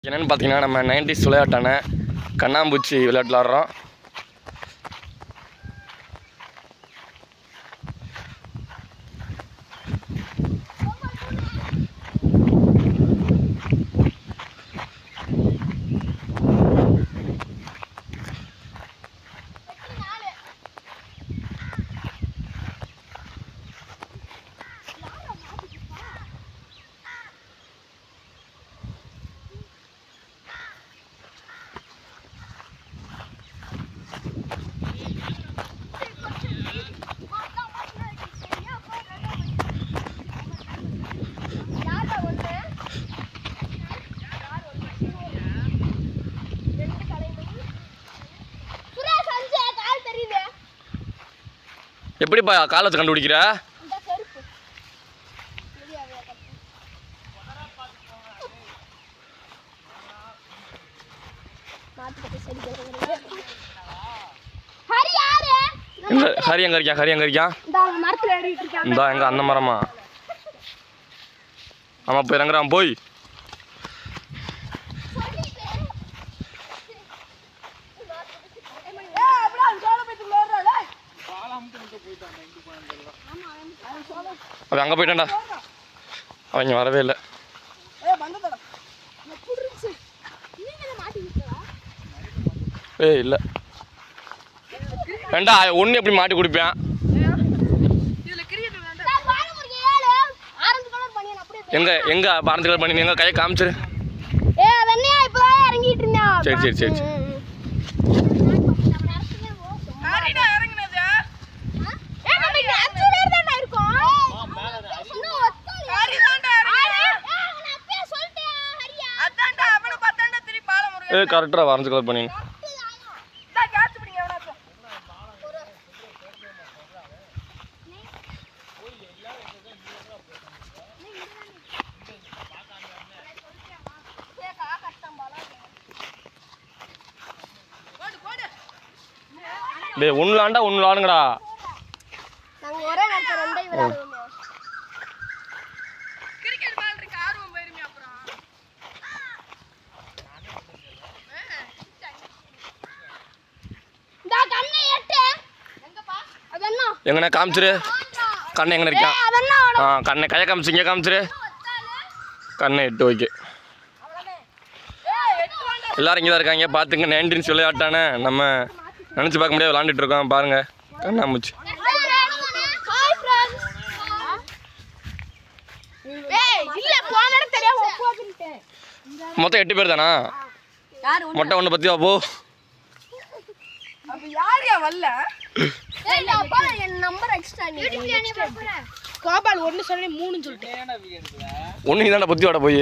என்னென்னு பார்த்தீங்கன்னா நம்ம 90s விளையாட்டான கண்ணாம்பூச்சி விளையாட்டு விளாட்றோம். எப்படிப்பா காலை வச்சு கண்டுபிடிக்கிற? ஹரி எங்க இருக்கியா? ஹரி எங்க இருக்கியா? இந்தா எங்க அந்த மரமா? ஆமா போய் இறங்குறான் போய். அவன் அங்கே போயிட்டான்டா, அவங்க வரவே இல்லை. இல்லை வேண்டா, ஒன்று எப்படி மாட்டி கொடுப்பேன். எங்க எங்க ஆரஞ்சு கலர் பண்ணி எங்க கையை காமிச்சிரு. சரி சரி சரி சரி. கரெக்டா ஆரஞ்சு கலர் பண்ணி டேய் ஒன்னுலாண்டா ஒன்னு விளாடுங்கடா. எங்கண்ணே காமிச்சிரு, கண்ணை எங்கே இருக்கா? கண்ணை கையை காமிச்சு இங்கே காமிச்சிரு. கண்ணை 8 ஓகே. எல்லாரும் இங்கே தான் இருக்காங்க பார்த்துங்க. 90s விளையாட்டான நம்ம நினச்சி பார்க்க முடியாது விளாண்டுட்டு இருக்கோம் பாருங்க. கண்ணாமூச்சி மொத்தம் 8 பேர் தானா? மொட்டை ஒன்று பற்றியா போ. ஒன்று நீ தானே பற்றி வாட போய்